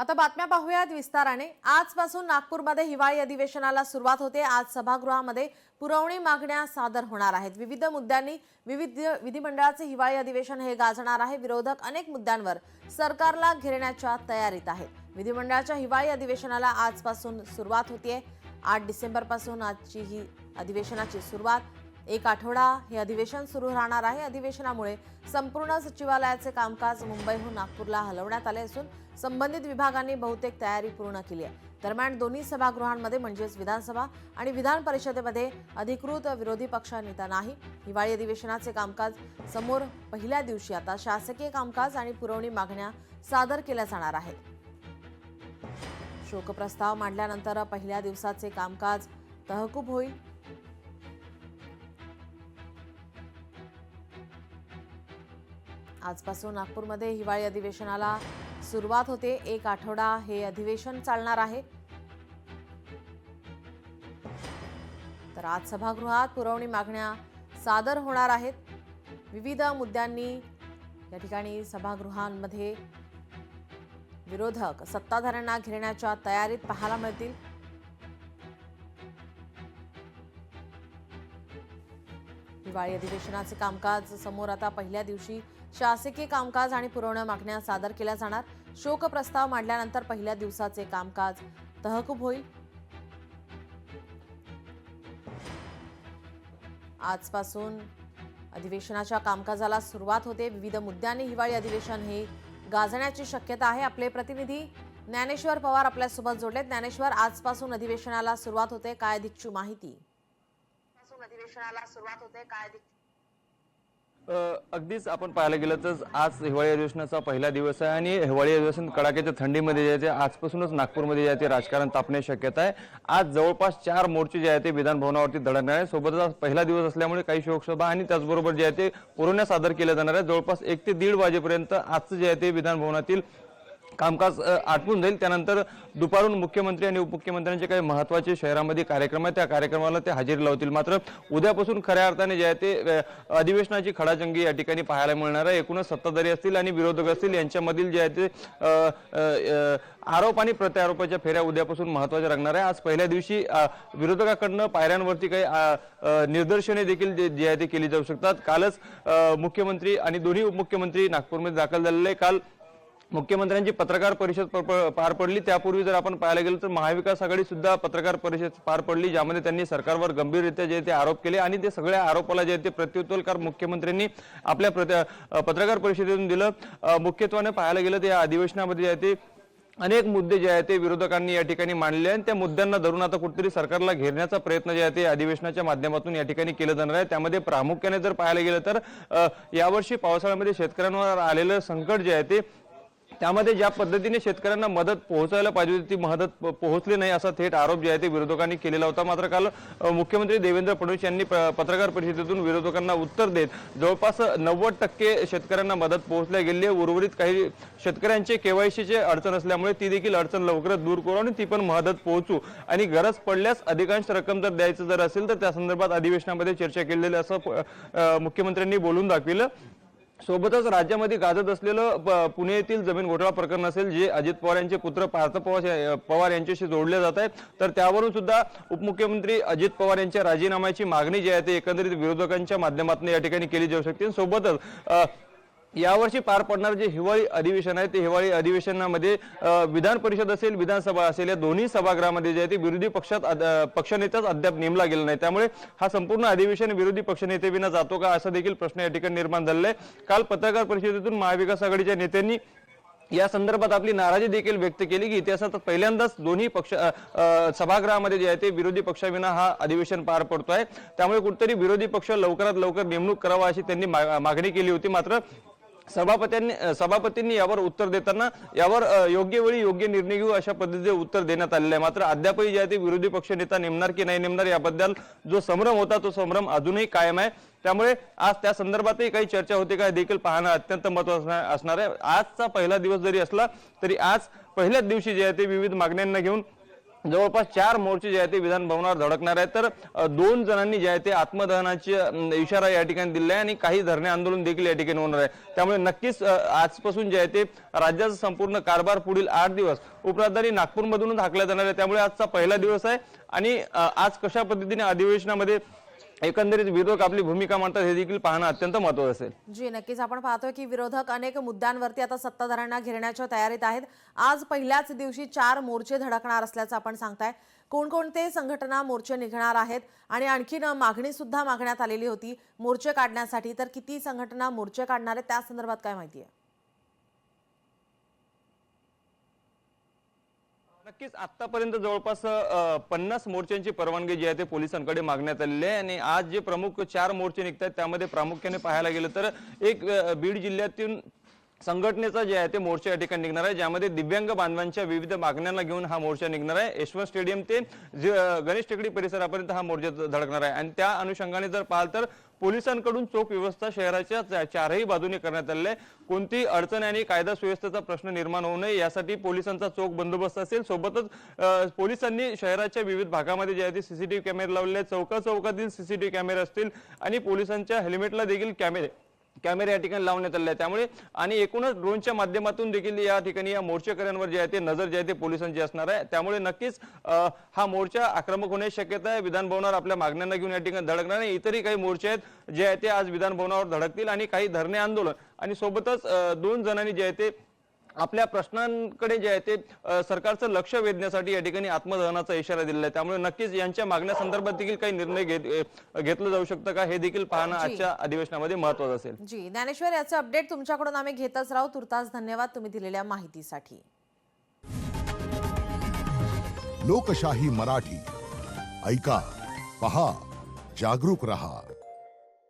आता बातम्या पाहूयात विस्ताराने। आजपासून नागपूरमध्ये हिवाळी अधिवेशनाला सुरुवात होते। आज सभागृहामध्ये पुरवणी मागण्या सादर होणार आहेत। विविध मुद्द्यांनी विधिमंडळाचे हिवाळी अधिवेशन हे गाजणार आहे। विरोधक अनेक मुद्द्यांवर सरकारला घेरण्याच्या तयारीत आहेत। विधिमंडळाच्या हिवाळी अधिवेशनाला आजपासून सुरुवात होते। 8 डिसेंबर पासून आजची ही अधिवेशनाची सुरुवात। एक आठवडा हे अधिवेशन सुरू राहणार आहे। अधिवेशनामुळे संपूर्ण सचिवालयाचे कामकाज मुंबईहून नागपूरला हलवण्यात आले असून संबंधित विभागांनी बहुतेक तयारी पूर्ण केली आहे। दरम्यान दोन्ही सभागृहांमध्ये म्हणजेच विधानसभा आणि विधान परिषदेमध्ये अधिकृत विरोधी पक्ष नेता नाही। हिवाळी अधिवेशनाचे कामकाज समोर पहिल्या दिवशी आता शासकीय कामकाज आणि पुरवणी मागण्या सादर केल्या जाणार आहेत। शोकप्रस्ताव मांडल्यानंतर पहिल्या दिवसाचे कामकाज तहकूब होईल। आजपासून नागपूरमध्ये हिवाळी अधिवेशनाला सुरुवात होते। एक आठवडा हे अधिवेशन चालणार आहे। तर आज सभागृहात पुरवणी मागण्या सादर होणार आहेत। विविध मुद्द्यांनी या ठिकाणी सभागृहांमध्ये विरोधक सत्ताधाऱ्यांना घेरण्याच्या तयारीत पाहायला मिळतील। हिवाळी अधिवेशनाचे कामकाज समोर आता पहिल्या दिवशी शासकीय कामकाज आणि पुरवणी मागण्या सादर केल्या जाणार। शोकप्रस्ताव मांडल्यानंतर पहिल्या दिवसाचे कामकाज तहकूब होईल। आजपासून अधिवेशनाच्या कामकाजाला सुरुवात होते। विविध मुद्द्यांनी हिवाळी अधिवेशन हे गाजण्याची शक्यता आहे। आपले प्रतिनिधी ज्ञानेश्वर पवार आपल्यासोबत जोडलेत। ज्ञानेश्वर, आजपासून अधिवेशनाला सुरुवात होते, काय अधिकची माहिती? अधिवेशनाला सुरुवात होते, काय अगदीच आपण पाहायला गेलं तर आज हिवाळी अधिवेशनाचा पहिला दिवस आहे आणि हिवाळी अधिवेशन कडाक्याच्या थंडीमध्ये जे आहे ते आजपासूनच नागपूरमध्ये जे आहे ते राजकारण तापण्याची शक्यता आहे। आज जवळपास 4 मोर्चे जे आहे ते विधान भवनावरती धडकणार आहे। सोबतच आज पहिला दिवस असल्यामुळे काही शोकसभा आणि त्याचबरोबर जे आहे ते पुरवण्या सादर केल्या जाणार आहे। जवळपास 1 ते 1:30 वाजेपर्यंत आजचं जे आहे ते विधान भवनातील कामकाज आटपून जाईल। त्यानंतर दुपारून मुख्यमंत्री आणि उपमुख्यमंत्र्यांचे काही महत्त्वाचे शहरामध्ये कार्यक्रम आहेत, त्या कार्यक्रमाला ते हजेरी लावतील। मात्र उद्यापासून खऱ्या अर्थाने जे आहे ते अधिवेशनाची खडाजंगी या ठिकाणी पाहायला मिळणार आहे। एकूणच सत्ताधारी असतील आणि विरोधक असतील यांच्यामधील जे आहे ते आरोप आणि प्रत्यारोपाच्या फेऱ्या उद्यापासून महत्त्वाच्या रंगणार आहे। आज पहिल्या दिवशी विरोधकांकडून पायऱ्यांवरती काही निदर्शने देखील जे आहे ते केली जाऊ शकतात। कालच मुख्यमंत्री आणि दोन्ही उपमुख्यमंत्री नागपूरमध्ये दाखल झालेले। काल मुख्यमंत्र्यांची पत्रकार परिषद पार पडली। त्यापूर्वी जर आपण पाहायला गेलो तर महाविकास आघाडी सुद्धा पत्रकार परिषद पार पडली, ज्यामध्ये त्यांनी सरकारवर गंभीररित्या जे ते आरोप केले आणि ते सगळ्या आरोपाला जे ते प्रत्युत्तर मुख्यमंत्र्यांनी आपल्या पत्रकार परिषदेतून दिलं। मुख्यत्वाने पाहायला गेलं तर या अधिवेशनामध्ये जे ते अनेक मुद्दे जे आहेत ते विरोधकांनी या ठिकाणी मांडले आणि त्या मुद्द्यांना धरून आता कुठेतरी सरकारला घेरण्याचा प्रयत्न जे आहे ते अधिवेशनाच्या माध्यमातून या ठिकाणी केला जाणार आहे। त्यामध्ये प्रामुख्याने जर पाहायला गेलं तर यावर्षी पावसाळ्यामध्ये शेतकऱ्यांवर आलेलं संकट जे आहे ते त्यामध्ये ज्या पद्धतीने शेतकऱ्यांना मदत पोहोचायला पाहिजे होती ती मदत पोहोचली नाही असा थेट आरोप जे आहे ते विरोधकांनी केलेला होता। मात्र काल मुख्यमंत्री देवेंद्र फडणवीस यांनी पत्रकार परिषदेतून विरोधकांना उत्तर देत जवळपास 90% शेतकऱ्यांना मदत पोहोचल्या गेली आहे। उर्वरित काही शेतकऱ्यांचे केवायसीचे अडचण असल्यामुळे ती देखील अडचण लवकरच दूर करू आणि ती पण मदत पोहोचू आणि गरज पडल्यास अधिकांश रक्कम जर द्यायचं जर असेल तर त्या संदर्भात अधिवेशनामध्ये चर्चा केलेली असं मुख्यमंत्र्यांनी बोलून दाखविलं। सोबतच राज्यामध्ये गाजत असलेलं पुणे येथील जमीन घोटाळा प्रकरण असेल, जे अजित पवार यांचे पुत्र पार्थ पवार यांच्याशी जोडले जात आहे, तर त्यावरून सुद्धा उपमुख्यमंत्री अजित पवार यांच्या राजीनाम्याची मागणी जी आहे ते एकंदरीत विरोधकांच्या माध्यमातून या ठिकाणी केली जाऊ शकते। सोबतच यावर्षी पार पडणारे जे हिवाळी अधिवेशन आहे ते हिवाळी अधिवेशनामध्ये विधान परिषद असेल विधानसभा असेल या दोन्ही सभागृहामध्ये जे आहे ते विरोधी पक्षनेताच अद्याप नेमला गेला नाही। त्यामुळे हा संपूर्ण अधिवेशन विरोधी पक्षनेतेविना जातो का असा देखील प्रश्न या ठिकाणी निर्माण झालेला आहे। काल पत्रकार परिषदेतून महाविकास आघाडीच्या नेत्यांनी या संदर्भात आपली नाराजी देखील व्यक्त केली की इतिहासात पहिल्यांदाच दोन्ही पक्ष सभागृहामध्ये जे आहे ते विरोधी पक्षाविना हा अधिवेशन पार पडतो आहे। त्यामुळे कुठेतरी विरोधी पक्ष लवकरात लवकर नेमणूक करावा अशी त्यांनी मागणी केली होती। मात्र सभापतींनी यावर उत्तर देताना यावर योग्य वेळी योग्य निर्णय घेऊ अशा पद्धतीचे उत्तर देण्यात आलेले आहे। मात्र अद्यापही जे आहे ते विरोधी पक्ष नेता नेमणार की नाही नेमणार याबद्दल जो संभ्रम होता तो संभ्रम अजूनही कायम आहे। त्यामुळे आज त्या संदर्भातही काही चर्चा होते का देखील पाहणं अत्यंत महत्त्वाचं असणार आहे। आजचा पहिला दिवस जरी असला तरी आज पहिल्याच दिवशी जे आहे ते विविध मागण्यांना घेऊन जवळपास 4 मोर्चे जे आहे ते विधान भवनावर धडकणार आहेत, तर 2 जणांनी जे आहे ते आत्मदहनाची इशारा या ठिकाणी दिला आहे आणि काही धरणे आंदोलन देखील या ठिकाणी होणार आहे। त्यामुळे नक्कीच आजपासून जे आहे ते राज्याचा संपूर्ण कारभार पुढील 8 दिवस उपराजधानी नागपूरमधूनच हाकला जाणार आहे। त्यामुळे आजचा पहिला दिवस आहे आणि आज कशा पद्धतीने अधिवेशनामध्ये एकंदरीत विरोधक आपली भूमिका मांडतात हे देखील पाहणं अत्यंत महत्त्वाचं असेल। जी नक्कीच आपण पाहतोय की विरोधक अनेक मुद्द्यांवरती आता सत्ताधाऱ्यांना घेरण्याच्या तयारीत आहेत। आज पहिल्याच दिवशी 4 मोर्चे धडकणार असल्याचं आपण सांगताय। कोणकोणते संघटना मोर्चे निघणार आहेत आणि आणखीन मागणी सुद्धा मागण्यात आलेली होती मोर्चे काढण्यासाठी, तर किती संघटना मोर्चे काढणार आहेत त्या संदर्भात काय माहिती आहे? नक्कीच आतापर्यंत जवळपास 50 मोर्चांची परवानगी जी आहे ते पोलिसांकडे मागण्यात आलेली आहे आणि आज जे प्रमुख 4 मोर्चे निघतात त्यामध्ये प्रामुख्याने पाहायला गेलं तर एक बीड जिल्ह्यातून संघटनेचा जे आहे ते मोर्चा या ठिकाणी निघणार आहे, ज्यामध्ये दिव्यांग बांधवांच्या विविध मागण्यांना घेऊन हा मोर्चा निघणार आहे। यशवंत स्टेडियम ते गणेश टेकडी परिसरापर्यंत हा मोर्चा धडकणार आहे आणि त्या अनुषंगाने जर पाहाल तर पोलिसांकडून चोख व्यवस्था शहराच्या 4ही बाजूने करण्यात आलेली आहे। कोणती अडचण आणि कायदा सुव्यवस्थेचा प्रश्न निर्माण होऊ नये यासाठी पोलिसांचा चोख बंदोबस्त असेल। सोबतच पोलिसांनी शहराच्या विविध भागामध्ये जे आहे ते सीसीटीव्ही कॅमेरे लावलेले आहेत, चौकाचौकातील सीसीटीव्ही कॅमेरे असतील आणि पोलिसांच्या हेल्मेटला देखील कॅमेरे या ठिकाणी लावण्यात आले आहेत। त्यामुळे आणि एकूणच ड्रोनच्या माध्यमातून देखील या ठिकाणी या मोर्चेकऱ्यांवर जे आहे ते नजर जे आहे ते पोलिसांची असणार आहे। त्यामुळे नक्कीच हा मोर्चा आक्रमक होण्याची शक्यता आहे। विधान भवनावर आपल्या मागण्यांना घेऊन या ठिकाणी धडकणार नाही, इतरही काही मोर्चे आहेत जे आहे ते आज विधान भवनावर धडकतील आणि काही धरणे आंदोलन आणि सोबतच 2 जणांनी जे आहे ते आपल्या प्रश्नांकडे जे आहे ते सरकारचं लक्ष वेधण्यासाठी या ठिकाणी आत्मदहनाचा इशारा दिलेला आहे। त्यामुळे नक्कीच यांच्या मागण्या संदर्भात देखील काही निर्णय घेतलं जाऊ शकतं का हे देखील पाहणं आजच्या अधिवेशनामध्ये महत्त्वाचं असेल। जी ज्ञानेश्वर, याचे अपडेट तुमच्याकडून आम्ही घेतच राहू। तुर्तास धन्यवाद तुम्ही दिलेल्या माहितीसाठी। लोकशाही मराठी ऐका, पहा, जागरूक रहा।